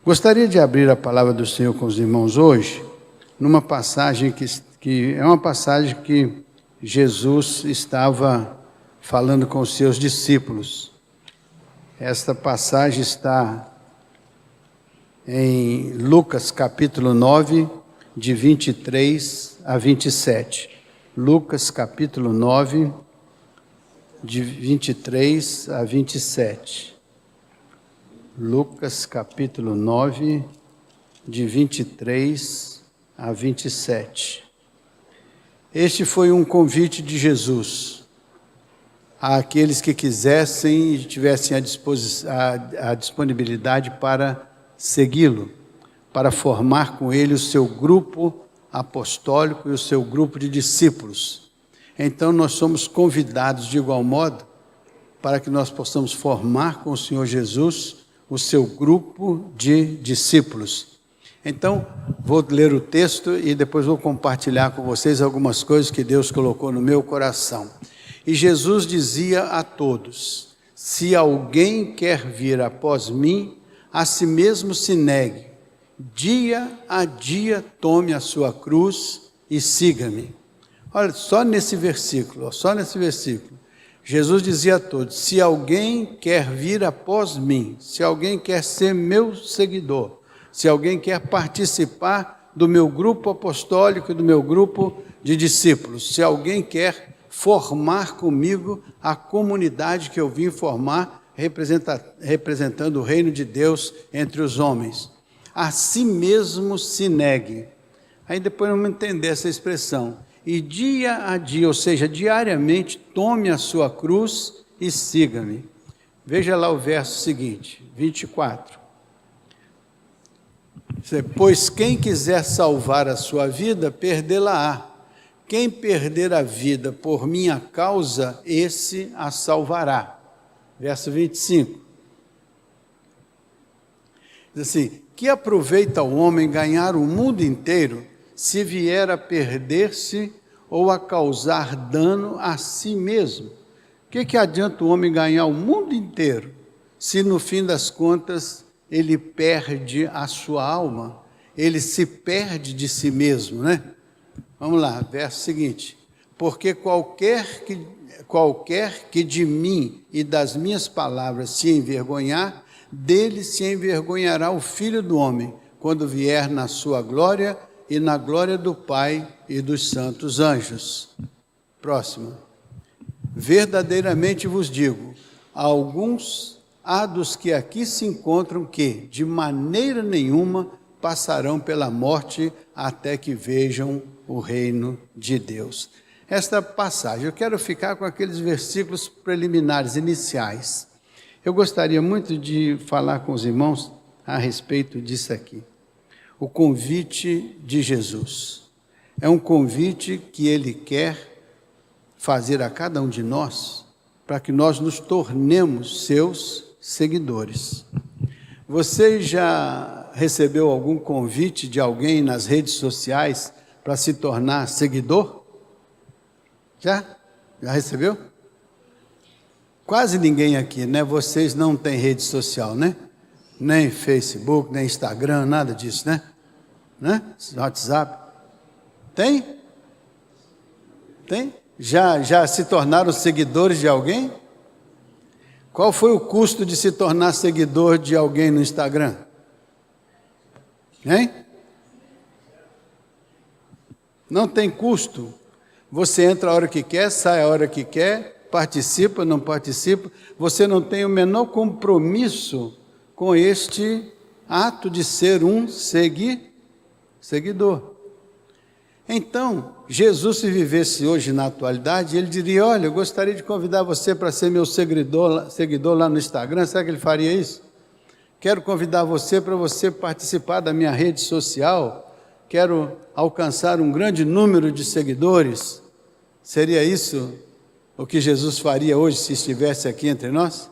Gostaria de abrir a palavra do Senhor com os irmãos hoje, numa passagem que é uma passagem que Jesus estava falando com os seus discípulos. Esta passagem está em Lucas capítulo 9, de 23 a 27. Lucas capítulo 9, de 23 a 27. Lucas capítulo 9, de 23 a 27. Este foi um convite de Jesus àqueles que quisessem e tivessem a disponibilidade para segui-lo, para formar com ele o seu grupo apostólico e o seu grupo de discípulos. Então nós somos convidados de igual modo para que nós possamos formar com o Senhor Jesus o seu grupo de discípulos. Então, vou ler o texto e depois vou compartilhar com vocês algumas coisas que Deus colocou no meu coração. E Jesus dizia a todos: se alguém quer vir após mim, a si mesmo se negue, dia a dia tome a sua cruz e siga-me. Olha, só nesse versículo. Jesus dizia a todos: se alguém quer vir após mim, se alguém quer ser meu seguidor, se alguém quer participar do meu grupo apostólico e do meu grupo de discípulos, se alguém quer formar comigo a comunidade que eu vim formar, representando o reino de Deus entre os homens, a si mesmo se negue. Aí depois vamos entender essa expressão. E dia a dia, ou seja, diariamente, tome a sua cruz e siga-me. Veja lá o verso seguinte, 24. Pois quem quiser salvar a sua vida, perdê-la-á. Quem perder a vida por minha causa, esse a salvará. Verso 25. Diz assim: que aproveita o homem ganhar o mundo inteiro, se vier a perder-se ou a causar dano a si mesmo? O que adianta o homem ganhar o mundo inteiro, se no fim das contas ele perde a sua alma, ele se perde de si mesmo, né? Vamos lá, verso seguinte: porque qualquer que de mim e das minhas palavras se envergonhar, dele se envergonhará o Filho do Homem, quando vier na sua glória e na glória do Pai e dos santos anjos. Próximo. Verdadeiramente vos digo, há dos que aqui se encontram que, de maneira nenhuma, passarão pela morte até que vejam o reino de Deus. Esta passagem, eu quero ficar com aqueles versículos preliminares, iniciais. Eu gostaria muito de falar com os irmãos a respeito disso aqui. O convite de Jesus é um convite que Ele quer fazer a cada um de nós para que nós nos tornemos seus seguidores. Você já recebeu algum convite de alguém nas redes sociais para se tornar seguidor? Já? Já recebeu? Quase ninguém aqui, né? Vocês não têm rede social, né? Nem Facebook, nem Instagram, nada disso, né? WhatsApp. Tem? Tem? Já se tornaram seguidores de alguém? Qual foi o custo de se tornar seguidor de alguém no Instagram? Hein? Não tem custo. Você entra a hora que quer, sai a hora que quer, participa, não participa. Você não tem o menor compromisso com este ato de ser um seguidor. Então, Jesus, se vivesse hoje na atualidade, ele diria: olha, eu gostaria de convidar você para ser meu seguidor lá no Instagram. Será que ele faria isso? Quero convidar você para você participar da minha rede social. Quero alcançar um grande número de seguidores. Seria isso o que Jesus faria hoje se estivesse aqui entre nós?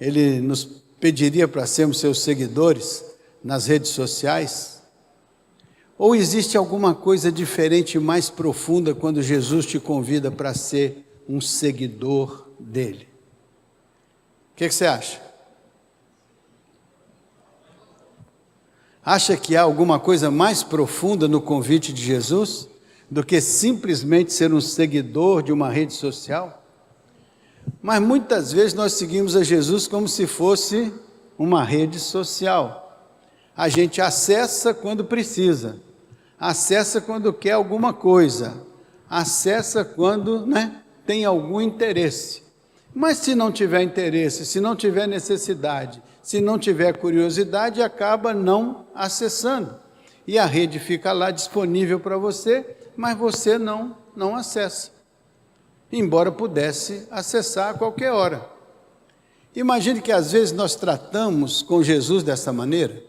Ele nos pediria para sermos seus seguidores nas redes sociais? Ou existe alguma coisa diferente e mais profunda quando Jesus te convida para ser um seguidor dele? O que você acha? Acha que há alguma coisa mais profunda no convite de Jesus do que simplesmente ser um seguidor de uma rede social? Mas muitas vezes nós seguimos a Jesus como se fosse uma rede social. A gente acessa quando precisa, acessa quando quer alguma coisa, acessa quando, tem algum interesse. Mas se não tiver interesse, se não tiver necessidade, se não tiver curiosidade, acaba não acessando. E a rede fica lá disponível para você, mas você não acessa. Embora pudesse acessar a qualquer hora. Imagine que às vezes nós tratamos com Jesus dessa maneira.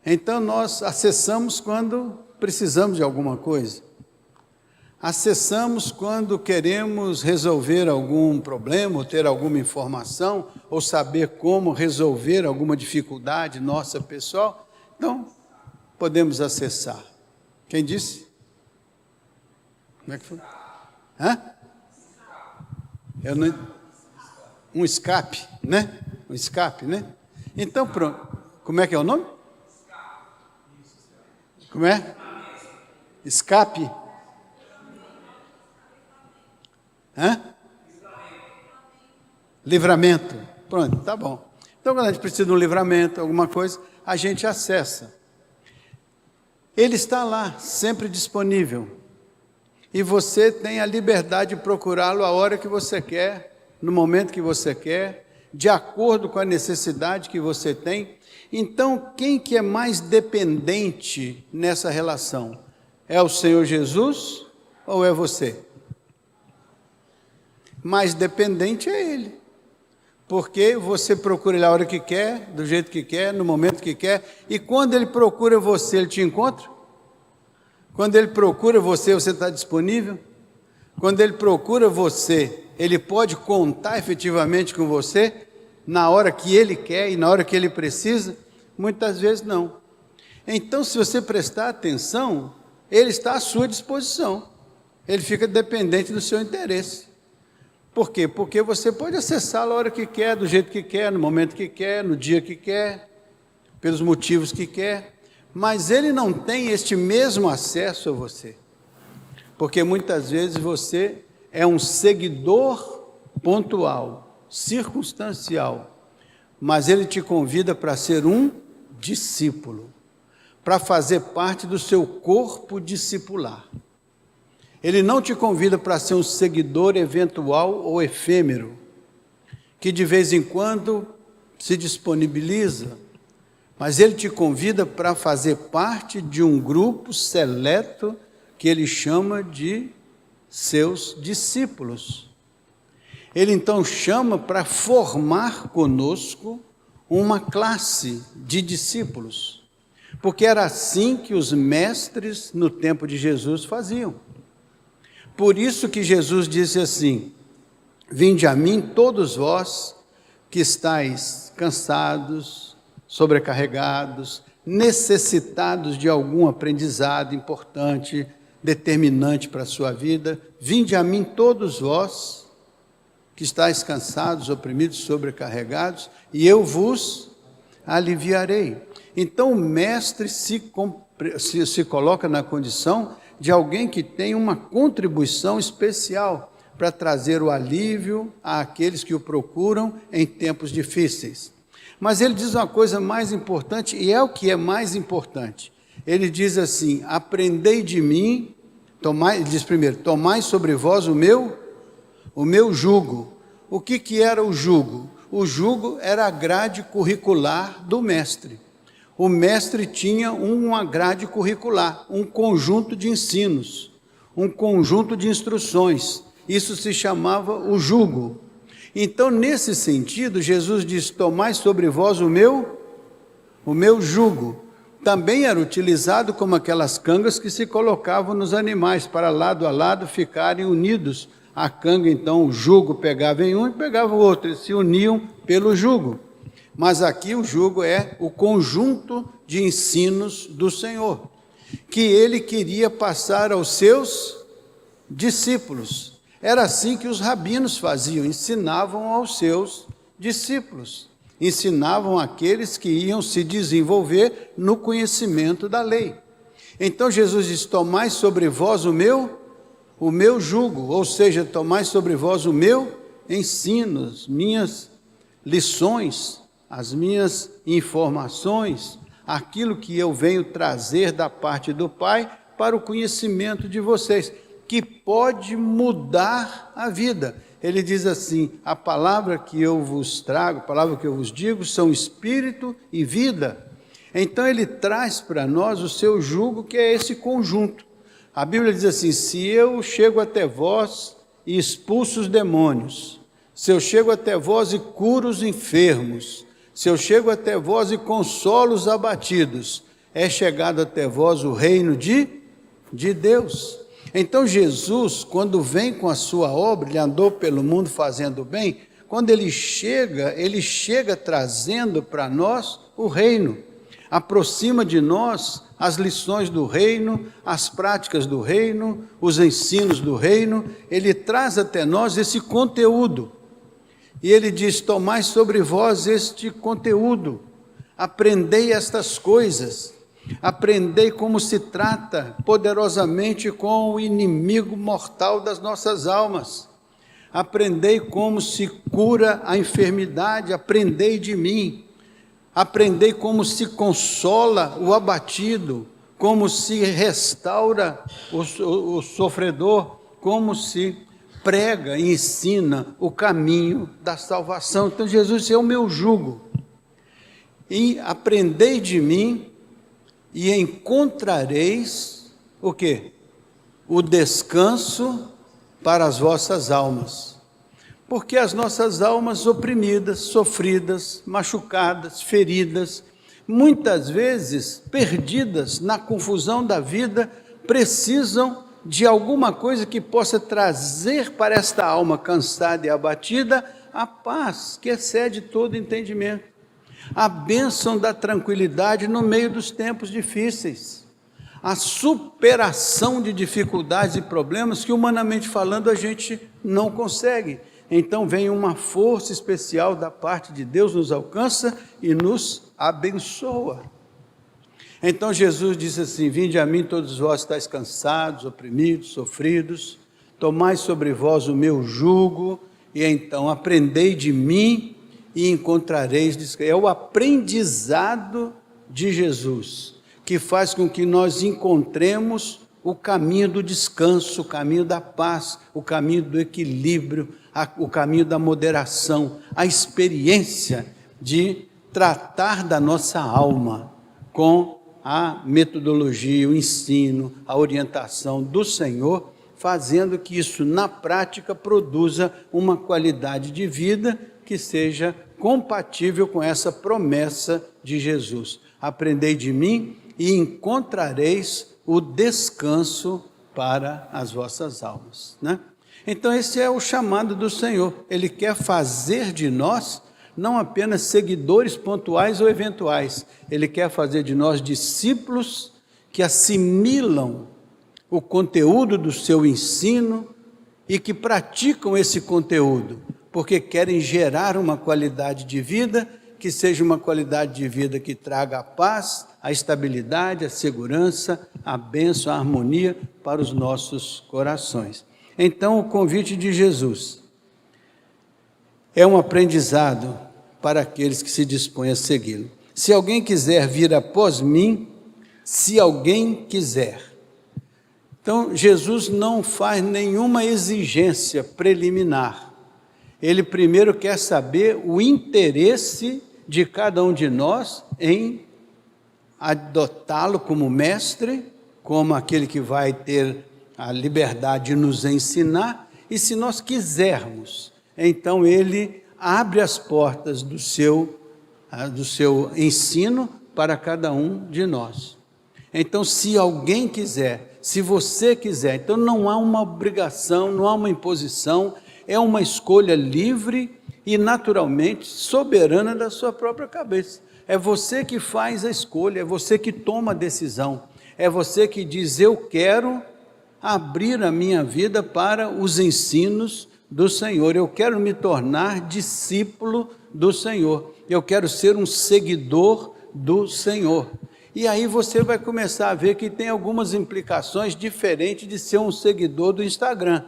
Então nós acessamos quando precisamos de alguma coisa. Acessamos quando queremos resolver algum problema, ou ter alguma informação, ou saber como resolver alguma dificuldade nossa pessoal. Então, podemos acessar. Quem disse? Como é que foi? Um escape, né? Um escape, né? Então, pronto. Como é que é o nome? Como é? Escape. Livramento. Pronto, tá bom. Então, quando a gente precisa de um livramento, alguma coisa, a gente acessa. Ele está lá, sempre disponível. E você tem a liberdade de procurá-lo a hora que você quer, no momento que você quer, de acordo com a necessidade que você tem. Então, quem que é mais dependente nessa relação? É o Senhor Jesus ou é você? Mais dependente é Ele. Porque você procura Ele a hora que quer, do jeito que quer, no momento que quer. E quando Ele procura você, Ele te encontra? Quando Ele procura você, você está disponível? Quando Ele procura você, Ele pode contar efetivamente com você? Na hora que Ele quer e na hora que Ele precisa? Muitas vezes não. Então, se você prestar atenção, Ele está à sua disposição. Ele fica dependente do seu interesse. Por quê? Porque você pode acessá-lo a hora que quer, do jeito que quer, no momento que quer, no dia que quer, pelos motivos que quer, mas Ele não tem este mesmo acesso a você, porque muitas vezes você é um seguidor pontual, circunstancial, mas Ele te convida para ser um discípulo, para fazer parte do seu corpo discipular. Ele não te convida para ser um seguidor eventual ou efêmero, que de vez em quando se disponibiliza, mas Ele te convida para fazer parte de um grupo seleto que Ele chama de seus discípulos. Ele então chama para formar conosco uma classe de discípulos, porque era assim que os mestres no tempo de Jesus faziam. Por isso que Jesus disse assim: vinde a mim todos vós que estáis cansados, sobrecarregados, necessitados de algum aprendizado importante, determinante para a sua vida. Vinde a mim todos vós que estáis cansados, oprimidos, sobrecarregados, e eu vos aliviarei. Então o mestre se coloca na condição de alguém que tem uma contribuição especial para trazer o alívio àqueles que o procuram em tempos difíceis. Mas ele diz uma coisa mais importante, e é o que é mais importante. Ele diz assim: aprendei de mim, ele diz primeiro, tomai sobre vós o meu jugo. O que era o jugo? O jugo era a grade curricular do mestre. O mestre tinha uma grade curricular, um conjunto de ensinos, um conjunto de instruções. Isso se chamava o jugo. Então, nesse sentido, Jesus diz: tomai sobre vós o meu jugo. Também era utilizado como aquelas cangas que se colocavam nos animais, para lado a lado ficarem unidos. A canga, então, o jugo pegava em um e pegava o outro, eles se uniam pelo jugo. Mas aqui o jugo é o conjunto de ensinos do Senhor, que Ele queria passar aos seus discípulos. Era assim que os rabinos faziam, ensinavam aos seus discípulos. ensinavam aqueles que iam se desenvolver no conhecimento da lei. Então Jesus diz: tomai sobre vós o meu jugo, ou seja, tomai sobre vós o meu ensino, as minhas lições, as minhas informações, aquilo que eu venho trazer da parte do Pai para o conhecimento de vocês, que pode mudar a vida. Ele diz assim: a palavra que eu vos trago, a palavra que eu vos digo, são espírito e vida. Então ele traz para nós o seu jugo, que é esse conjunto. A Bíblia diz assim: se eu chego até vós e expulso os demônios, se eu chego até vós e curo os enfermos, se eu chego até vós e consolo os abatidos, é chegado até vós o reino de Deus. Então Jesus, quando vem com a sua obra, ele andou pelo mundo fazendo bem, quando ele chega trazendo para nós o reino, aproxima de nós as lições do reino, as práticas do reino, os ensinos do reino, ele traz até nós esse conteúdo. E ele diz: tomai sobre vós este conteúdo, aprendei estas coisas, aprendei como se trata poderosamente com o inimigo mortal das nossas almas, aprendei como se cura a enfermidade, aprendei de mim, aprendei como se consola o abatido, como se restaura o sofredor, como se prega e ensina o caminho da salvação. Então Jesus disse: é o meu jugo, e aprendei de mim, e encontrareis o quê? O descanso para as vossas almas. Porque as nossas almas oprimidas, sofridas, machucadas, feridas, muitas vezes perdidas na confusão da vida, precisam de alguma coisa que possa trazer para esta alma cansada e abatida a paz que excede todo entendimento, a bênção da tranquilidade no meio dos tempos difíceis, a superação de dificuldades e problemas que, humanamente falando, a gente não consegue. Então vem uma força especial da parte de Deus, nos alcança e nos abençoa. Então Jesus disse assim: vinde a mim todos vós que estáis cansados, oprimidos, sofridos, tomai sobre vós o meu jugo, e então aprendei de mim e encontrareis descanso. É o aprendizado de Jesus que faz com que nós encontremos o caminho do descanso, o caminho da paz, o caminho do equilíbrio, o caminho da moderação, a experiência de tratar da nossa alma com a metodologia, o ensino, a orientação do Senhor, fazendo que isso na prática produza uma qualidade de vida que seja compatível com essa promessa de Jesus: aprendei de mim e encontrareis o descanso para as vossas almas, né? Então esse é o chamado do Senhor. Ele quer fazer de nós não apenas seguidores pontuais ou eventuais, ele quer fazer de nós discípulos que assimilam o conteúdo do seu ensino e que praticam esse conteúdo, porque querem gerar uma qualidade de vida que seja uma qualidade de vida que traga a paz, a estabilidade, a segurança, a bênção, a harmonia para os nossos corações. Então, o convite de Jesus é um aprendizado para aqueles que se dispõem a segui-lo. Se alguém quiser vir após mim, se alguém quiser. Então, Jesus não faz nenhuma exigência preliminar. Ele primeiro quer saber o interesse de cada um de nós em adotá-lo como mestre, como aquele que vai ter a liberdade de nos ensinar, e se nós quisermos, então ele abre as portas do seu ensino para cada um de nós. Então, se alguém quiser, se você quiser, então não há uma obrigação, não há uma imposição, é uma escolha livre e naturalmente soberana da sua própria cabeça. É você que faz a escolha, é você que toma a decisão, é você que diz: eu quero abrir a minha vida para os ensinos do Senhor, eu quero me tornar discípulo do Senhor, eu quero ser um seguidor do Senhor. E aí você vai começar a ver que tem algumas implicações diferentes de ser um seguidor do Instagram.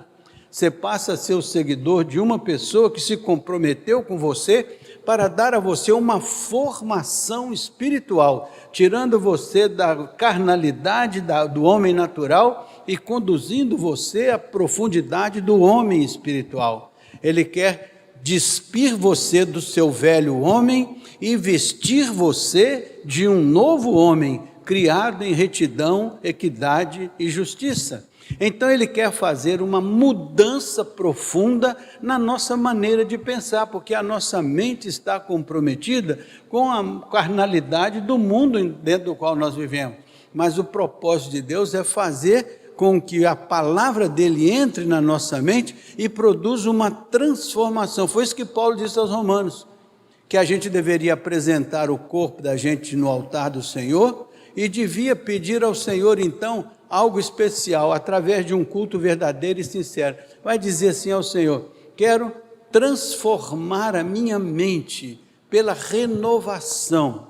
Você passa a ser o seguidor de uma pessoa que se comprometeu com você para dar a você uma formação espiritual, tirando você da carnalidade do homem natural e conduzindo você à profundidade do homem espiritual. Ele quer despir você do seu velho homem e vestir você de um novo homem, criado em retidão, equidade e justiça. Então ele quer fazer uma mudança profunda na nossa maneira de pensar, porque a nossa mente está comprometida com a carnalidade do mundo dentro do qual nós vivemos. Mas o propósito de Deus é fazer com que a palavra dele entre na nossa mente e produza uma transformação. Foi isso que Paulo disse aos Romanos, que a gente deveria apresentar o corpo da gente no altar do Senhor e devia pedir ao Senhor então algo especial, através de um culto verdadeiro e sincero. Vai dizer assim ao Senhor: quero transformar a minha mente pela renovação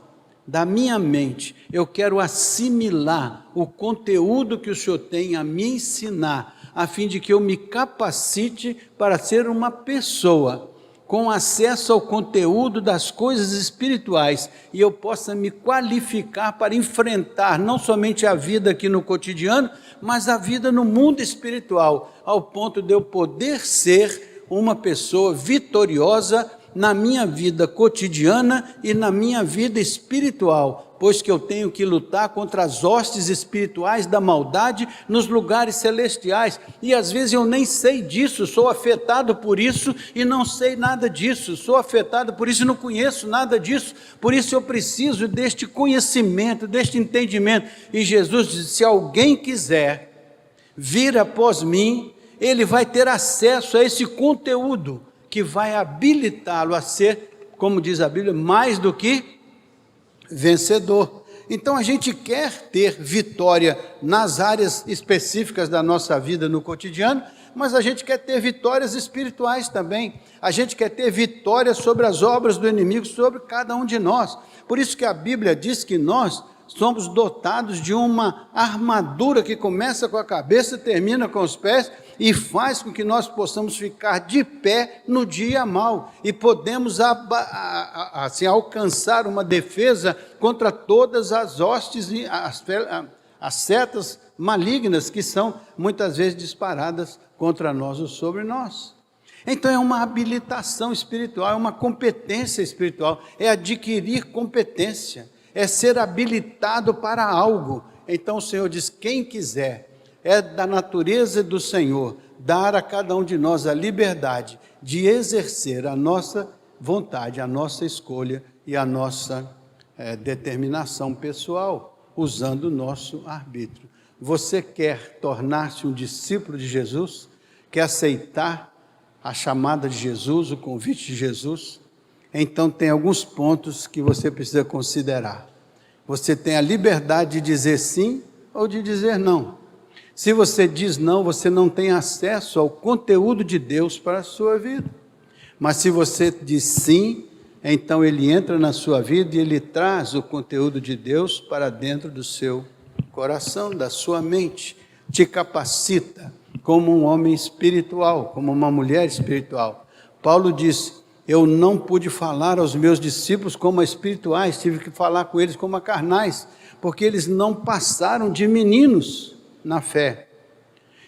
da minha mente, eu quero assimilar o conteúdo que o Senhor tem a me ensinar, a fim de que eu me capacite para ser uma pessoa com acesso ao conteúdo das coisas espirituais, e eu possa me qualificar para enfrentar não somente a vida aqui no cotidiano, mas a vida no mundo espiritual, ao ponto de eu poder ser uma pessoa vitoriosa na minha vida cotidiana e na minha vida espiritual, pois que eu tenho que lutar contra as hostes espirituais da maldade nos lugares celestiais, e às vezes eu nem sei disso, sou afetado por isso e não sei nada disso, sou afetado por isso e não conheço nada disso, por isso eu preciso deste conhecimento, deste entendimento. E Jesus disse: se alguém quiser vir após mim, ele vai ter acesso a esse conteúdo que vai habilitá-lo a ser, como diz a Bíblia, mais do que vencedor. Então a gente quer ter vitória nas áreas específicas da nossa vida no cotidiano, mas a gente quer ter vitórias espirituais também. A gente quer ter vitória sobre as obras do inimigo, sobre cada um de nós. Por isso que a Bíblia diz que nós somos dotados de uma armadura que começa com a cabeça, termina com os pés e faz com que nós possamos ficar de pé no dia mau e podemos assim, alcançar uma defesa contra todas as hostes e as setas malignas que são muitas vezes disparadas contra nós ou sobre nós. Então é uma habilitação espiritual, é uma competência espiritual, é adquirir competência, é ser habilitado para algo. Então o Senhor diz: quem quiser, é da natureza do Senhor dar a cada um de nós a liberdade de exercer a nossa vontade, a nossa escolha e a nossa determinação pessoal, usando o nosso arbítrio. Você quer tornar-se um discípulo de Jesus? Quer aceitar a chamada de Jesus, o convite de Jesus? Então tem alguns pontos que você precisa considerar. Você tem a liberdade de dizer sim ou de dizer não. Se você diz não, você não tem acesso ao conteúdo de Deus para a sua vida. Mas se você diz sim, então ele entra na sua vida e ele traz o conteúdo de Deus para dentro do seu coração, da sua mente, te capacita como um homem espiritual, como uma mulher espiritual. Paulo disse: eu não pude falar aos meus discípulos como a espirituais, tive que falar com eles como a carnais, porque eles não passaram de meninos na fé.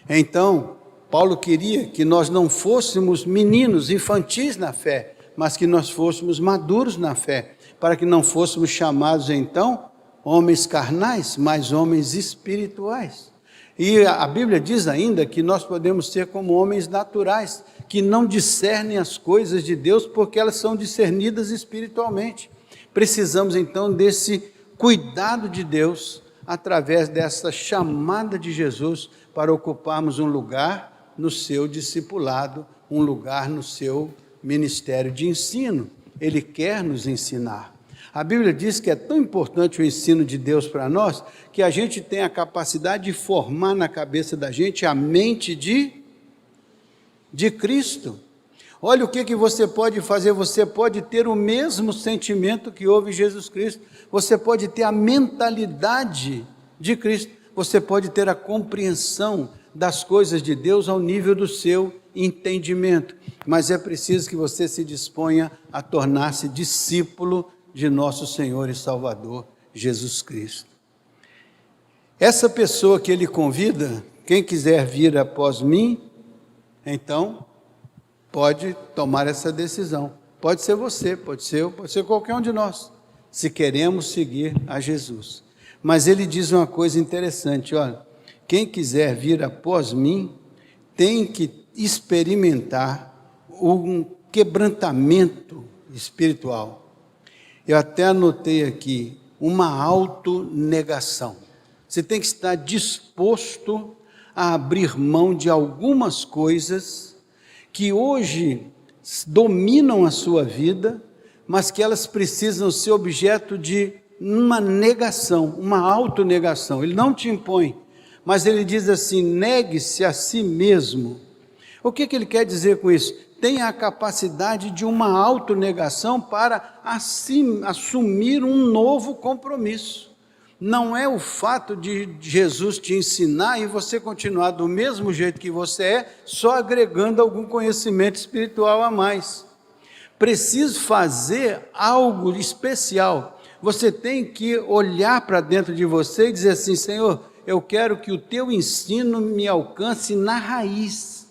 Então, Paulo queria que nós não fôssemos meninos infantis na fé, mas que nós fôssemos maduros na fé, para que não fôssemos chamados então homens carnais, mas homens espirituais. E a Bíblia diz ainda que nós podemos ser como homens naturais, que não discernem as coisas de Deus, porque elas são discernidas espiritualmente. Precisamos então desse cuidado de Deus, através dessa chamada de Jesus, para ocuparmos um lugar no seu discipulado, um lugar no seu ministério de ensino. Ele quer nos ensinar. A Bíblia diz que é tão importante o ensino de Deus para nós, que a gente tem a capacidade de formar na cabeça da gente a mente de de Cristo. Olha o que você pode fazer, você pode ter o mesmo sentimento que houve em Jesus Cristo, você pode ter a mentalidade de Cristo, você pode ter a compreensão das coisas de Deus ao nível do seu entendimento, mas é preciso que você se disponha a tornar-se discípulo de nosso Senhor e Salvador Jesus Cristo. Essa pessoa que ele convida, quem quiser vir após mim, então pode tomar essa decisão. Pode ser você, pode ser eu, pode ser qualquer um de nós, se queremos seguir a Jesus. Mas ele diz uma coisa interessante, olha, quem quiser vir após mim, tem que experimentar um quebrantamento espiritual. Eu até anotei aqui, uma autonegação. Você tem que estar disposto a abrir mão de algumas coisas que hoje dominam a sua vida, mas que elas precisam ser objeto de uma negação, uma autonegação. Ele não te impõe, mas ele diz assim, negue-se a si mesmo. O que ele quer dizer com isso? Tenha a capacidade de uma autonegação para assumir um novo compromisso. Não é o fato de Jesus te ensinar e você continuar do mesmo jeito que você é, só agregando algum conhecimento espiritual a mais. Preciso fazer algo especial. Você tem que olhar para dentro de você e dizer assim, Senhor, eu quero que o teu ensino me alcance na raiz.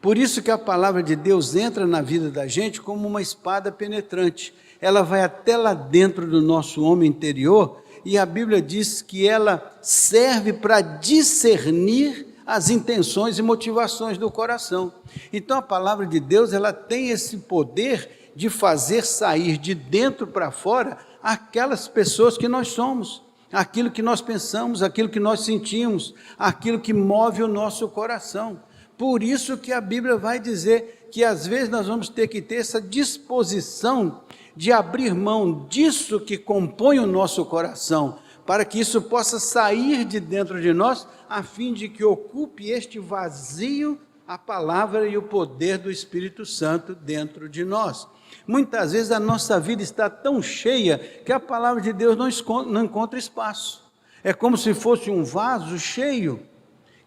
Por isso que a palavra de Deus entra na vida da gente como uma espada penetrante. Ela vai até lá dentro do nosso homem interior e a Bíblia diz que ela serve para discernir as intenções e motivações do coração. Então a palavra de Deus, ela tem esse poder de fazer sair de dentro para fora aquelas pessoas que nós somos, aquilo que nós pensamos, aquilo que nós sentimos, aquilo que move o nosso coração. Por isso que a Bíblia vai dizer que às vezes nós vamos ter que ter essa disposição de abrir mão disso que compõe o nosso coração, para que isso possa sair de dentro de nós, a fim de que ocupe este vazio a palavra e o poder do Espírito Santo dentro de nós. Muitas vezes a nossa vida está tão cheia que a palavra de Deus não encontra espaço. É como se fosse um vaso cheio,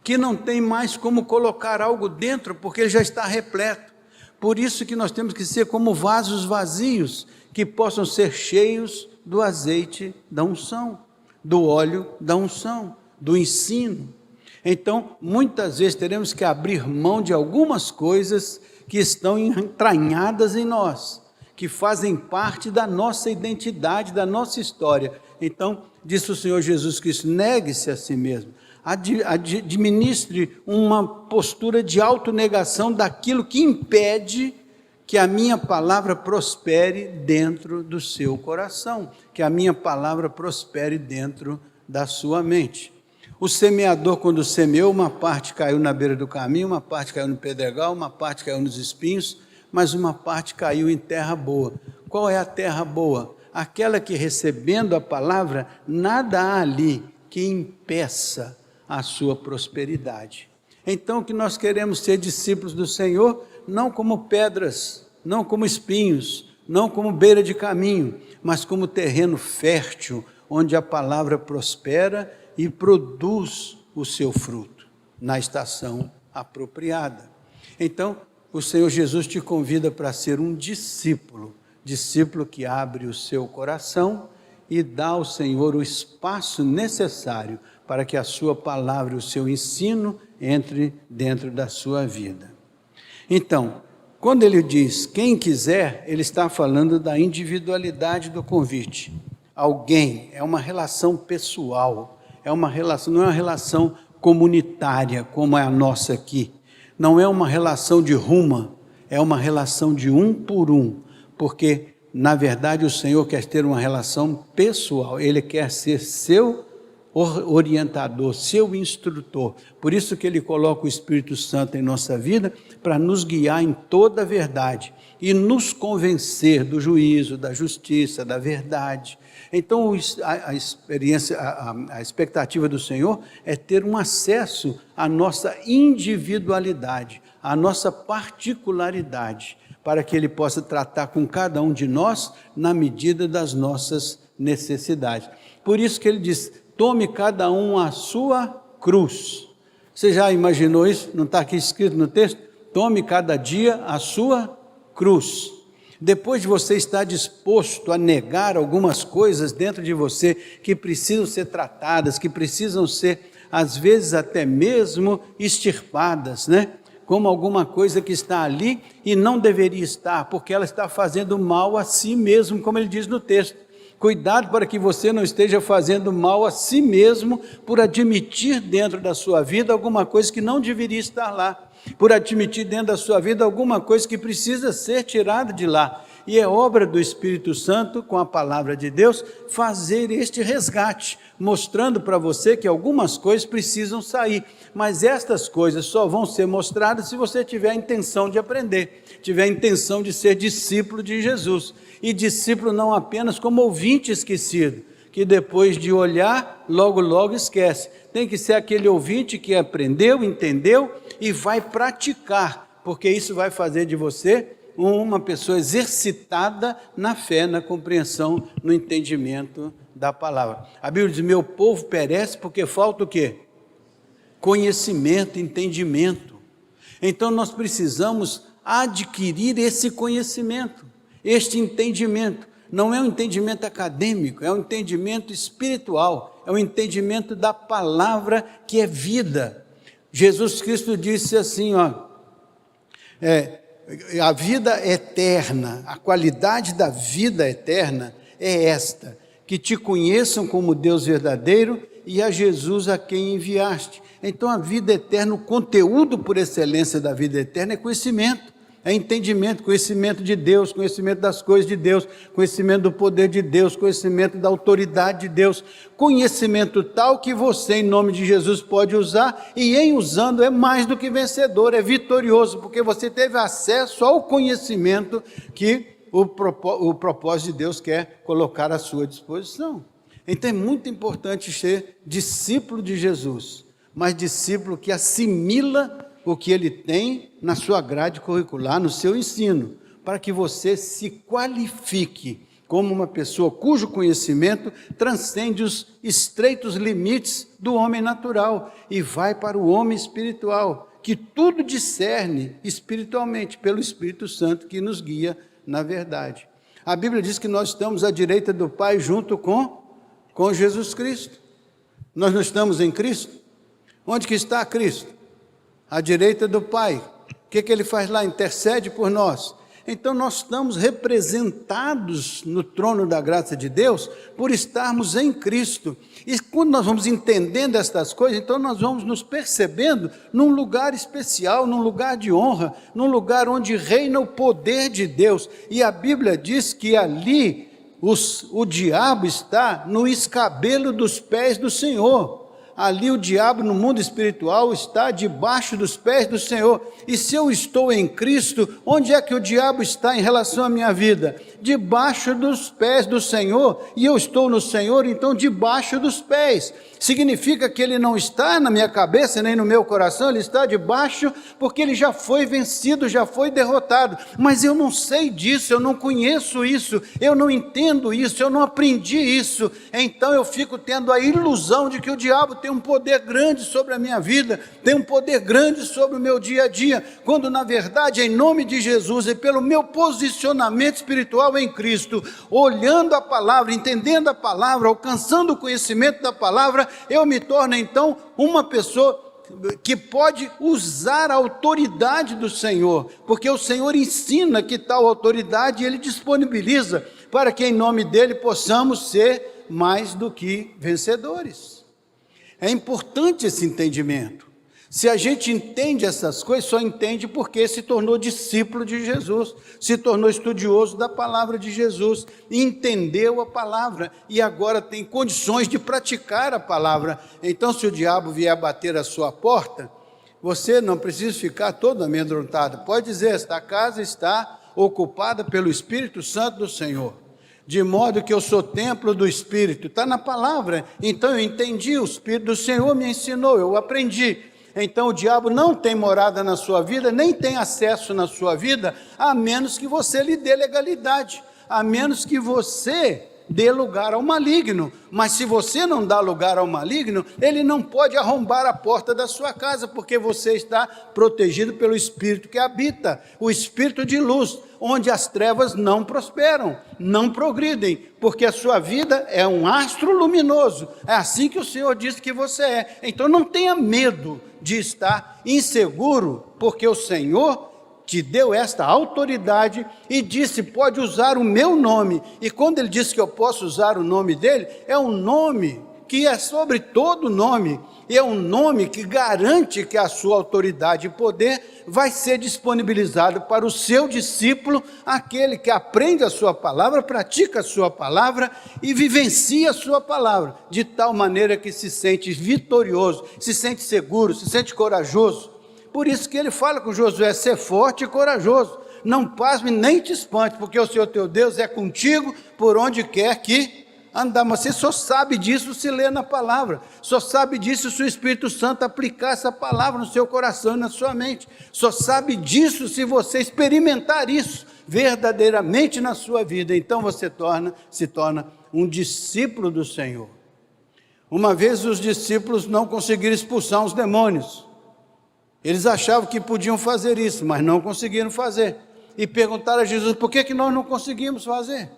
que não tem mais como colocar algo dentro, porque ele já está repleto. Por isso que nós temos que ser como vasos vazios, que possam ser cheios do azeite da unção, do óleo da unção, do ensino. Então, muitas vezes teremos que abrir mão de algumas coisas que estão entranhadas em nós, que fazem parte da nossa identidade, da nossa história. Então, disse o Senhor Jesus Cristo, negue-se a si mesmo. Administre uma postura de autonegação daquilo que impede que a minha palavra prospere dentro do seu coração, que a minha palavra prospere dentro da sua mente. O semeador, quando semeou, uma parte caiu na beira do caminho, uma parte caiu no pedregal, uma parte caiu nos espinhos, mas uma parte caiu em terra boa. Qual é a terra boa? Aquela que, recebendo a palavra, nada há ali que impeça a sua prosperidade. Então, que nós queremos ser discípulos do Senhor, não como pedras, não como espinhos, não como beira de caminho, mas como terreno fértil, onde a palavra prospera e produz o seu fruto, na estação apropriada. Então, o Senhor Jesus te convida para ser um discípulo que abre o seu coração e dá ao Senhor o espaço necessário para que a sua palavra e o seu ensino entre dentro da sua vida. Então, quando ele diz quem quiser, ele está falando da individualidade do convite. Alguém, é uma relação pessoal, é uma relação, não é uma relação comunitária como é a nossa aqui. Não é uma relação de ruma, é uma relação de um por um, porque na verdade o Senhor quer ter uma relação pessoal, Ele quer ser seu orientador, seu instrutor. Por isso que Ele coloca o Espírito Santo em nossa vida, para nos guiar em toda a verdade e nos convencer do juízo, da justiça, da verdade. Então a experiência, a expectativa do Senhor é ter um acesso à nossa individualidade, à nossa particularidade, para que Ele possa tratar com cada um de nós na medida das nossas necessidades. Por isso que Ele diz, tome cada um a sua cruz. Você já imaginou isso? Não está aqui escrito no texto? Tome cada dia a sua cruz. Depois de você estar disposto a negar algumas coisas dentro de você que precisam ser tratadas, que precisam ser, às vezes, até mesmo extirpadas, né? Como alguma coisa que está ali e não deveria estar, porque ela está fazendo mal a si mesmo, como ele diz no texto. Cuidado para que você não esteja fazendo mal a si mesmo por admitir dentro da sua vida alguma coisa que não deveria estar lá, por admitir dentro da sua vida alguma coisa que precisa ser tirada de lá. E é obra do Espírito Santo, com a palavra de Deus, fazer este resgate, mostrando para você que algumas coisas precisam sair, mas estas coisas só vão ser mostradas se você tiver a intenção de aprender, tiver a intenção de ser discípulo de Jesus, e discípulo não apenas como ouvinte esquecido, que depois de olhar, logo esquece. Tem que ser aquele ouvinte que aprendeu, entendeu e vai praticar, porque isso vai fazer de você uma pessoa exercitada na fé, na compreensão, no entendimento da palavra. A Bíblia diz, meu povo perece porque falta o quê? Conhecimento, entendimento. Então nós precisamos adquirir esse conhecimento, este entendimento. Não é um entendimento acadêmico, é um entendimento espiritual, é um entendimento da palavra que é vida. Jesus Cristo disse assim, a vida eterna, a qualidade da vida eterna é esta, que te conheçam como Deus verdadeiro e a Jesus a quem enviaste. Então a vida eterna, o conteúdo por excelência da vida eterna é conhecimento. É entendimento, conhecimento de Deus, conhecimento das coisas de Deus, conhecimento do poder de Deus, conhecimento da autoridade de Deus, conhecimento tal que você, em nome de Jesus, pode usar, e em usando é mais do que vencedor, é vitorioso, porque você teve acesso ao conhecimento que o propósito de Deus quer colocar à sua disposição. Então é muito importante ser discípulo de Jesus, mas discípulo que assimila o que ele tem na sua grade curricular, no seu ensino, para que você se qualifique como uma pessoa cujo conhecimento transcende os estreitos limites do homem natural e vai para o homem espiritual, que tudo discerne espiritualmente, pelo Espírito Santo que nos guia na verdade. A Bíblia diz que nós estamos à direita do Pai junto com Jesus Cristo. Nós não estamos em Cristo? Onde que está Cristo? À direita do Pai. O que Ele faz lá? Intercede por nós. Então nós estamos representados no trono da graça de Deus por estarmos em Cristo. E quando nós vamos entendendo estas coisas, então nós vamos nos percebendo num lugar especial, num lugar de honra, num lugar onde reina o poder de Deus. E a Bíblia diz que ali o diabo está no escabelo dos pés do Senhor. Ali o diabo no mundo espiritual está debaixo dos pés do Senhor. E se eu estou em Cristo, onde é que o diabo está em relação à minha vida? Debaixo dos pés do Senhor, e eu estou no Senhor, então debaixo dos pés. Significa que ele não está na minha cabeça, nem no meu coração, ele está debaixo, porque ele já foi vencido, já foi derrotado. Mas eu não sei disso, eu não conheço isso, eu não entendo isso, eu não aprendi isso. Então eu fico tendo a ilusão de que o diabo tem um poder grande sobre a minha vida, tem um poder grande sobre o meu dia a dia, quando na verdade, em nome de Jesus e pelo meu posicionamento espiritual em Cristo, olhando a palavra, entendendo a palavra, alcançando o conhecimento da palavra, eu me torno então uma pessoa que pode usar a autoridade do Senhor, porque o Senhor ensina que tal autoridade Ele disponibiliza para que em nome dEle possamos ser mais do que vencedores. É importante esse entendimento. Se a gente entende essas coisas, só entende porque se tornou discípulo de Jesus, se tornou estudioso da palavra de Jesus, entendeu a palavra e agora tem condições de praticar a palavra. Então, se o diabo vier bater a sua porta, você não precisa ficar todo amedrontado. Pode dizer, esta casa está ocupada pelo Espírito Santo do Senhor. de modo que eu sou templo do Espírito. Está na palavra. Então eu entendi, o Espírito do Senhor me ensinou, eu aprendi. Então o diabo não tem morada na sua vida, nem tem acesso na sua vida, a menos que você lhe dê legalidade, a menos que você dê lugar ao maligno. Mas se você não dá lugar ao maligno, ele não pode arrombar a porta da sua casa, porque você está protegido pelo Espírito que habita, o Espírito de luz, onde as trevas não prosperam, não progridem, porque a sua vida é um astro luminoso. É assim que o Senhor disse que você é. Então não tenha medo de estar inseguro, porque o Senhor te deu esta autoridade e disse, pode usar o meu nome. E quando ele disse que eu posso usar o nome dele, é um nome que é sobre todo nome, e é um nome que garante que a sua autoridade e poder vai ser disponibilizado para o seu discípulo, aquele que aprende a sua palavra, pratica a sua palavra e vivencia a sua palavra, de tal maneira que se sente vitorioso, se sente seguro, se sente corajoso. Por isso que ele fala com Josué, ser forte e corajoso, não pasme nem te espante, porque o Senhor teu Deus é contigo por onde quer que andar. Mas você só sabe disso se ler na palavra, só sabe disso se o Espírito Santo aplicar essa palavra no seu coração e na sua mente, só sabe disso se você experimentar isso verdadeiramente na sua vida. Então você se torna um discípulo do Senhor. Uma vez os discípulos não conseguiram expulsar os demônios, eles achavam que podiam fazer isso, mas não conseguiram fazer, e perguntaram a Jesus, por que nós não conseguimos fazer?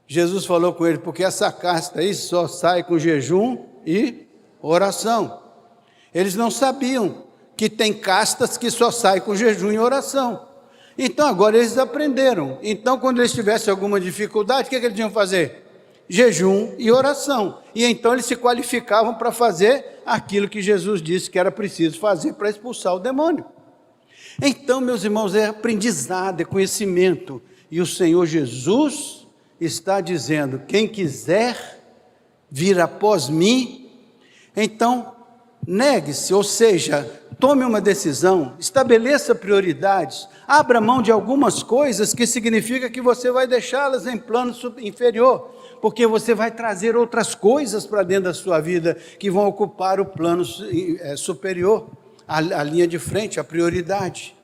Jesus falou com ele, porque essa casta aí só sai com jejum e oração. Eles não sabiam que tem castas que só saem com jejum e oração. Então agora eles aprenderam. Então quando eles tivessem alguma dificuldade, o que eles tinham que fazer? Jejum e oração. E então eles se qualificavam para fazer aquilo que Jesus disse que era preciso fazer para expulsar o demônio. Então, meus irmãos, é aprendizado, é conhecimento. E o Senhor Jesus está dizendo, quem quiser vir após mim, então negue-se, ou seja, tome uma decisão, estabeleça prioridades, abra mão de algumas coisas, que significa que você vai deixá-las em plano inferior, porque você vai trazer outras coisas para dentro da sua vida, que vão ocupar o plano superior, a linha de frente, a prioridade.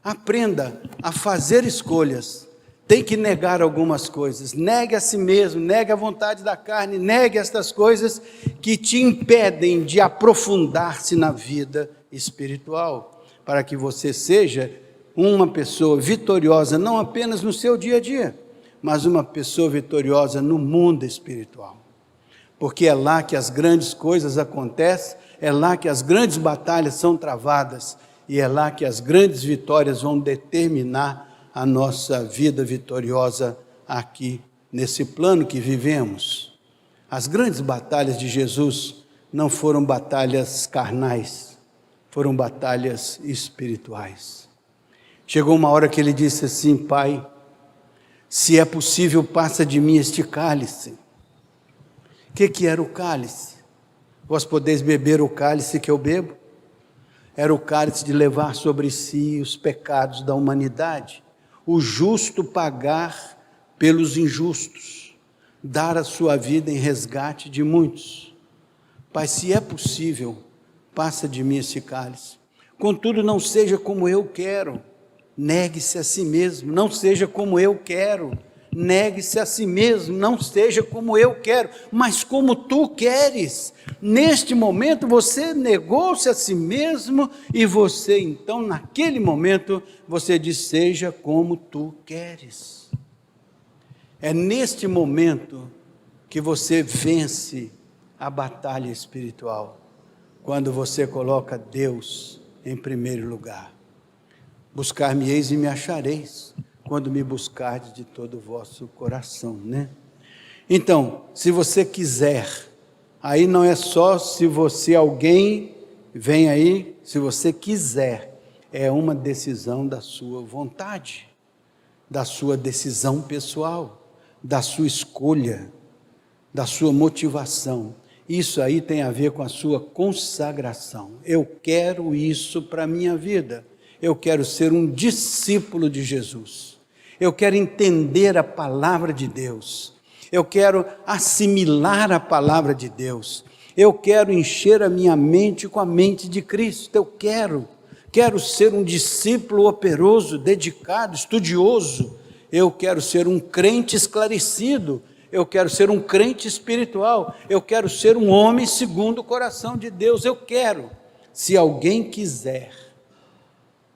Aprenda a fazer escolhas. Tem que negar algumas coisas, negue a si mesmo, negue a vontade da carne, negue estas coisas que te impedem de aprofundar-se na vida espiritual, para que você seja uma pessoa vitoriosa, não apenas no seu dia a dia, mas uma pessoa vitoriosa no mundo espiritual, porque é lá que as grandes coisas acontecem, é lá que as grandes batalhas são travadas, e é lá que as grandes vitórias vão determinar a nossa vida vitoriosa aqui, nesse plano que vivemos. As grandes batalhas de Jesus não foram batalhas carnais, foram batalhas espirituais. Chegou uma hora que ele disse assim, Pai, se é possível, passa de mim este cálice. O que era o cálice? Vós podeis beber o cálice que eu bebo? Era o cálice de levar sobre si os pecados da humanidade, o justo pagar pelos injustos, dar a sua vida em resgate de muitos. Pai, se é possível, passa de mim esse cálice. Contudo, não seja como eu quero. Negue-se a si mesmo, não seja como eu quero. Negue-se a si mesmo, não seja como eu quero, mas como tu queres. Neste momento você negou-se a si mesmo e você então naquele momento você diz, seja como tu queres. É neste momento que você vence a batalha espiritual, quando você coloca Deus em primeiro lugar. Buscar-me-eis e me achareis, quando me buscardes de todo o vosso coração, né? Então, se você quiser, aí não é só se você, alguém vem aí, se você quiser, é uma decisão da sua vontade, da sua decisão pessoal, da sua escolha, da sua motivação. Isso aí tem a ver com a sua consagração. Eu quero isso para a minha vida. Eu quero ser um discípulo de Jesus. eu quero entender a palavra de Deus, eu quero assimilar a palavra de Deus, eu quero encher a minha mente com a mente de Cristo, eu quero ser um discípulo operoso, dedicado, estudioso, eu quero ser um crente esclarecido, eu quero ser um crente espiritual, eu quero ser um homem segundo o coração de Deus, eu quero, se alguém quiser.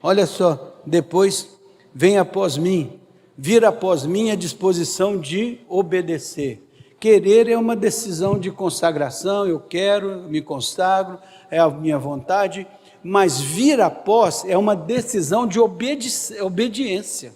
Olha só, depois vem após mim, vir após mim a disposição de obedecer. Querer é uma decisão de consagração, eu quero, me consagro, é a minha vontade, mas vir após é uma decisão de obediência.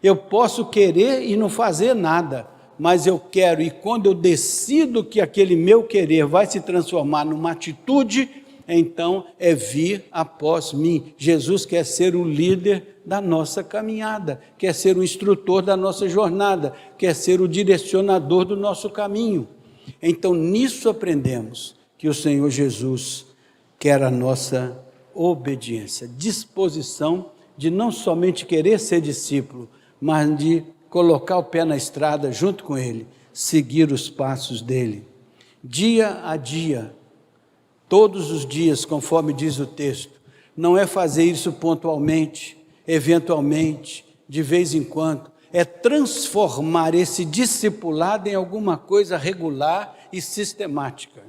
Eu posso querer e não fazer nada, mas eu quero, e quando eu decido que aquele meu querer vai se transformar numa atitude, então é vir após mim. Jesus quer ser o líder da nossa caminhada, quer ser o instrutor da nossa jornada, quer ser o direcionador do nosso caminho. Então nisso aprendemos que o Senhor Jesus quer a nossa obediência, disposição de não somente querer ser discípulo, mas de colocar o pé na estrada junto com Ele, seguir os passos dEle, dia a dia, todos os dias, conforme diz o texto. Não é fazer isso pontualmente, eventualmente, de vez em quando, é transformar esse discipulado em alguma coisa regular e sistemática.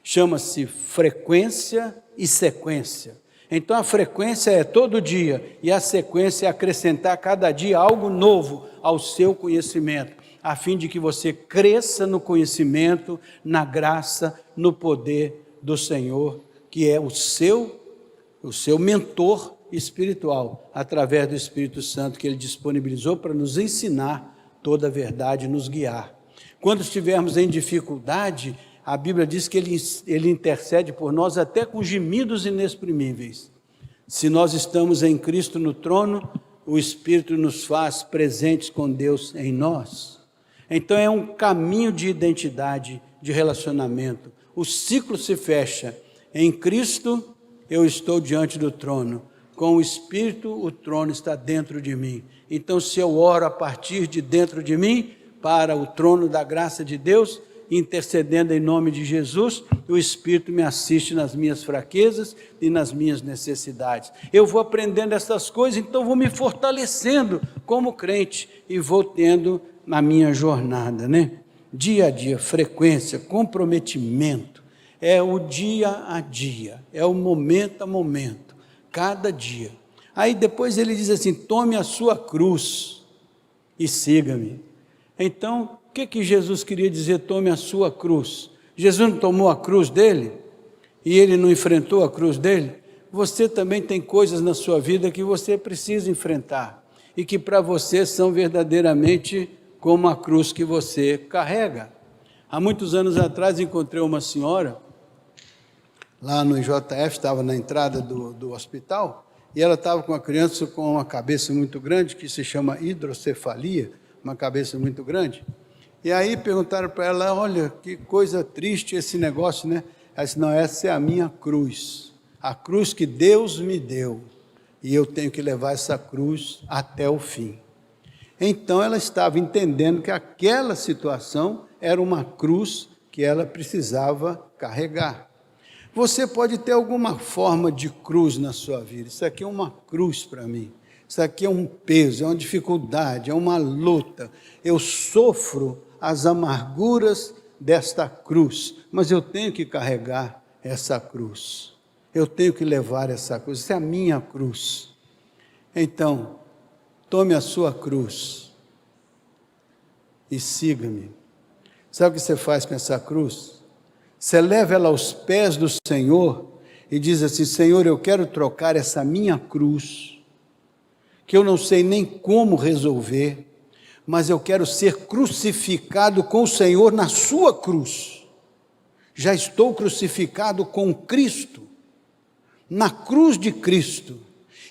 Chama-se frequência e sequência. Então a frequência é todo dia e a sequência é acrescentar cada dia algo novo ao seu conhecimento, a fim de que você cresça no conhecimento, na graça, no poder do Senhor, que é o seu mentor espiritual, através do Espírito Santo que Ele disponibilizou para nos ensinar toda a verdade, nos guiar. Quando estivermos em dificuldade, a Bíblia diz que Ele intercede por nós até com gemidos inexprimíveis. Se nós estamos em Cristo no trono, o Espírito nos faz presentes com Deus em nós. Então é um caminho de identidade, de relacionamento. O ciclo se fecha. Em Cristo eu estou diante do trono. Com o Espírito o trono está dentro de mim. Então se eu oro a partir de dentro de mim, para o trono da graça de Deus, intercedendo em nome de Jesus, o Espírito me assiste nas minhas fraquezas e nas minhas necessidades. Eu vou aprendendo essas coisas, então vou me fortalecendo como crente e vou tendo na minha jornada, né? Dia a dia, frequência, comprometimento, é o dia a dia, é o momento a momento, cada dia. Aí depois ele diz assim, tome a sua cruz e siga-me. Então, o que Jesus queria dizer, tome a sua cruz? Jesus não tomou a cruz dele? E ele não enfrentou a cruz dele? Você também tem coisas na sua vida que você precisa enfrentar, e que para você são verdadeiramente como a cruz que você carrega. Há muitos anos atrás encontrei uma senhora, lá no IJF, estava na entrada do hospital, e ela estava com uma criança com uma cabeça muito grande, que se chama hidrocefalia, uma cabeça muito grande. E aí perguntaram para ela, olha, que coisa triste esse negócio, né? Ela disse, não, essa é a minha cruz, a cruz que Deus me deu, e eu tenho que levar essa cruz até o fim. Então ela estava entendendo que aquela situação era uma cruz que ela precisava carregar. Você pode ter alguma forma de cruz na sua vida, isso aqui é uma cruz para mim, isso aqui é um peso, é uma dificuldade, é uma luta, eu sofro as amarguras desta cruz, mas eu tenho que carregar essa cruz, eu tenho que levar essa cruz, essa é a minha cruz. Então, tome a sua cruz e siga-me. Sabe o que você faz com essa cruz? Você leva ela aos pés do Senhor e diz assim, Senhor, eu quero trocar essa minha cruz, que eu não sei nem como resolver, mas eu quero ser crucificado com o Senhor na sua cruz. Já estou crucificado com Cristo, na cruz de Cristo,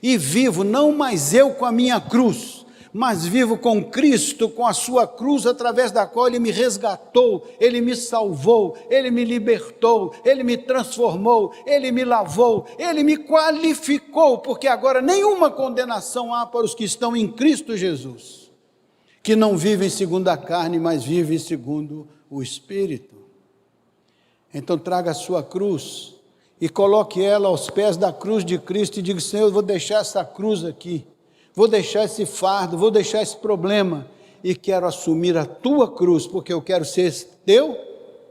e vivo não mais eu com a minha cruz, mas vivo com Cristo, com a sua cruz, através da qual Ele me resgatou, Ele me salvou, Ele me libertou, Ele me transformou, Ele me lavou, Ele me qualificou, porque agora nenhuma condenação há para os que estão em Cristo Jesus. que não vivem segundo a carne, mas vivem segundo o Espírito. Então traga a sua cruz e coloque ela aos pés da cruz de Cristo e diga: Senhor, eu vou deixar essa cruz aqui, vou deixar esse fardo, vou deixar esse problema e quero assumir a tua cruz, porque eu quero ser teu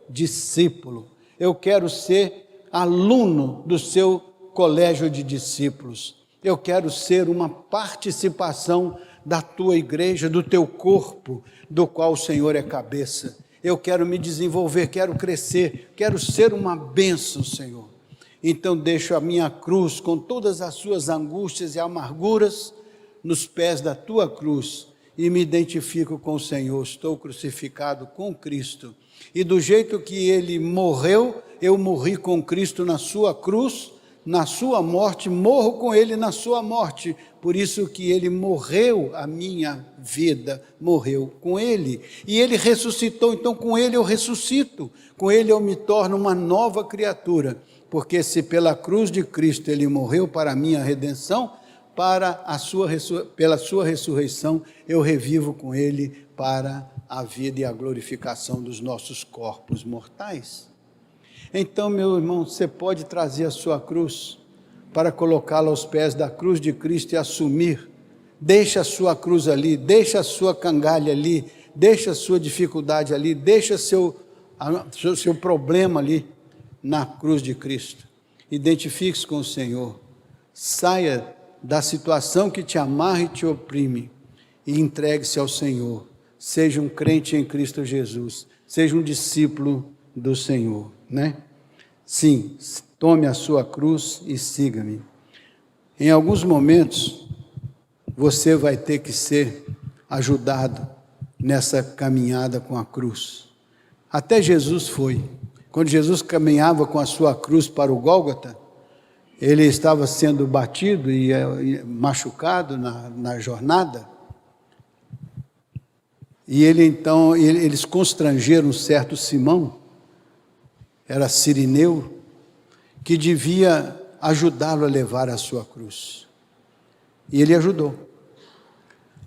discípulo, eu quero ser aluno do seu colégio de discípulos, eu quero ser uma participação da tua igreja, do teu corpo, do qual o Senhor é cabeça. Eu quero me desenvolver, quero crescer, quero ser uma bênção, Senhor. Então deixo a minha cruz com todas as suas angústias e amarguras nos pés da tua cruz e me identifico com o Senhor. Estou crucificado com Cristo e do jeito que Ele morreu, eu morri com Cristo na sua cruz, na sua morte, morro com Ele na sua morte. Por isso que Ele morreu, a minha vida morreu com Ele. E Ele ressuscitou, então com Ele eu ressuscito. Com Ele eu me torno uma nova criatura. Porque se pela cruz de Cristo Ele morreu para a minha redenção, pela sua ressurreição eu revivo com Ele para a vida e a glorificação dos nossos corpos mortais. Então, meu irmão, você pode trazer a sua cruz para colocá-la aos pés da cruz de Cristo e assumir. Deixa a sua cruz ali, deixa a sua cangalha ali, deixa a sua dificuldade ali, deixa seu problema ali na cruz de Cristo. Identifique-se com o Senhor. Saia da situação que te amarra e te oprime e entregue-se ao Senhor. Seja um crente em Cristo Jesus. Seja um discípulo do Senhor, né? Sim, tome a sua cruz e siga-me. Em alguns momentos, você vai ter que ser ajudado nessa caminhada com a cruz. Até Jesus foi. Quando Jesus caminhava com a sua cruz para o Gólgota, ele estava sendo batido e machucado na jornada. E eles constrangeram um certo Simão, era sirineu, que devia ajudá-lo a levar a sua cruz. E ele ajudou.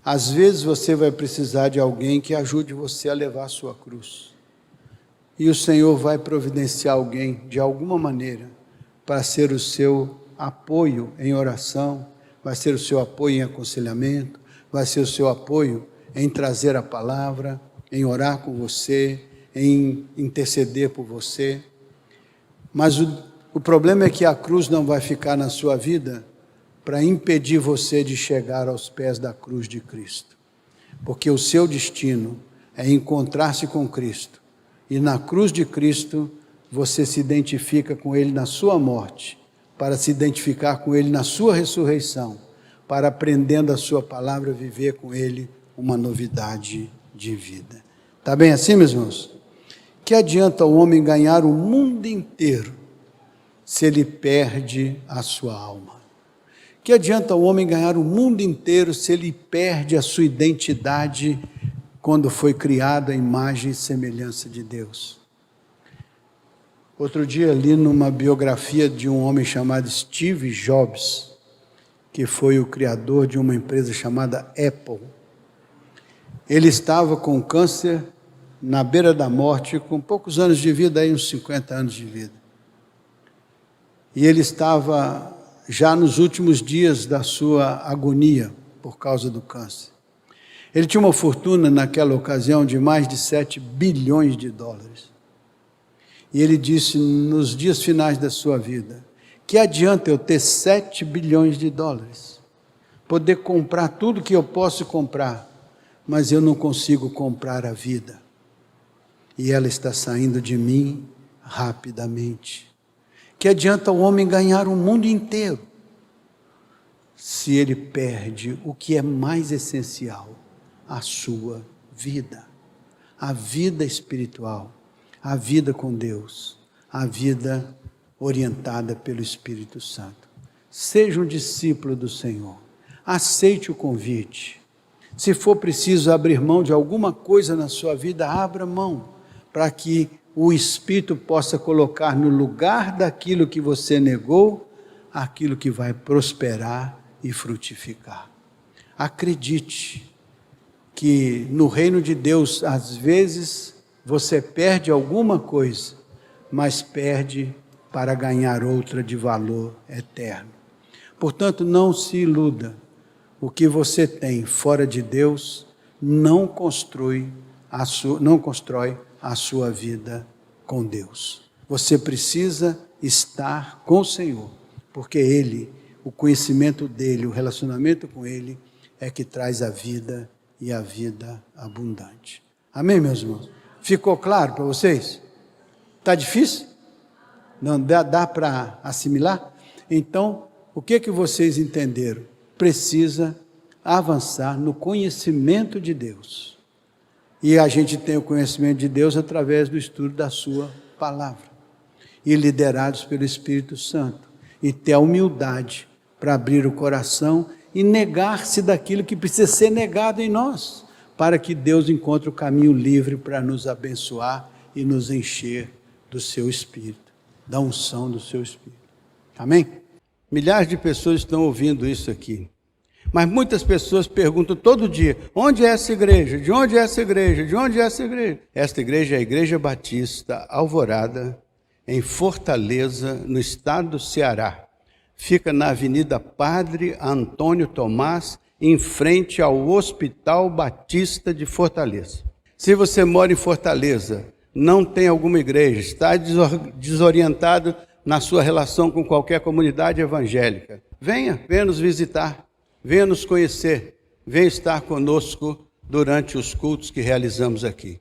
Às vezes você vai precisar de alguém que ajude você a levar a sua cruz. E o Senhor vai providenciar alguém, de alguma maneira, para ser o seu apoio em oração, vai ser o seu apoio em aconselhamento, vai ser o seu apoio em trazer a palavra, em orar com você, em interceder por você. Mas o problema é que a cruz não vai ficar na sua vida para impedir você de chegar aos pés da cruz de Cristo. Porque o seu destino é encontrar-se com Cristo. E na cruz de Cristo, você se identifica com Ele na sua morte, para se identificar com Ele na sua ressurreição, para, aprendendo a sua palavra, viver com Ele uma novidade de vida. Está bem assim, meus irmãos? Que adianta o homem ganhar o mundo inteiro se ele perde a sua alma? Que adianta o homem ganhar o mundo inteiro se ele perde a sua identidade quando foi criado à imagem e semelhança de Deus? Outro dia li numa biografia de um homem chamado Steve Jobs, que foi o criador de uma empresa chamada Apple. Ele estava com câncer na beira da morte, com poucos anos de vida, aí uns 50 anos de vida. E ele estava já nos últimos dias da sua agonia por causa do câncer. Ele tinha uma fortuna naquela ocasião de mais de 7 bilhões de dólares. E ele disse nos dias finais da sua vida: que adianta eu ter 7 bilhões de dólares, poder comprar tudo que eu posso comprar, mas eu não consigo comprar a vida. E ela está saindo de mim rapidamente. Que adianta o homem ganhar o mundo inteiro, se ele perde o que é mais essencial, a sua vida, a vida espiritual, a vida com Deus, a vida orientada pelo Espírito Santo. Seja um discípulo do Senhor, aceite o convite. Se for preciso abrir mão de alguma coisa na sua vida, abra mão, para que o Espírito possa colocar no lugar daquilo que você negou, aquilo que vai prosperar e frutificar. Acredite que no reino de Deus, às vezes, você perde alguma coisa, mas perde para ganhar outra de valor eterno. Portanto, não se iluda. O que você tem fora de Deus não constrói a sua vida com Deus. Você precisa estar com o Senhor, porque Ele, o conhecimento dEle, o relacionamento com Ele, é que traz a vida e a vida abundante. Amém, meus irmãos? Ficou claro para vocês? Está difícil? Não dá para assimilar? Então, o que vocês entenderam? Precisa avançar no conhecimento de Deus. E a gente tem o conhecimento de Deus através do estudo da sua palavra. E liderados pelo Espírito Santo. E ter a humildade para abrir o coração e negar-se daquilo que precisa ser negado em nós, para que Deus encontre o caminho livre para nos abençoar e nos encher do seu Espírito, da unção do seu Espírito. Amém? Milhares de pessoas estão ouvindo isso aqui. Mas muitas pessoas perguntam todo dia, onde é essa igreja? De onde é essa igreja? De onde é essa igreja? Esta igreja é a Igreja Batista Alvorada, em Fortaleza, no estado do Ceará. Fica na Avenida Padre Antônio Tomás, em frente ao Hospital Batista de Fortaleza. Se você mora em Fortaleza, não tem alguma igreja, está desorientado na sua relação com qualquer comunidade evangélica, venha nos visitar, venha nos conhecer, venha estar conosco durante os cultos que realizamos aqui.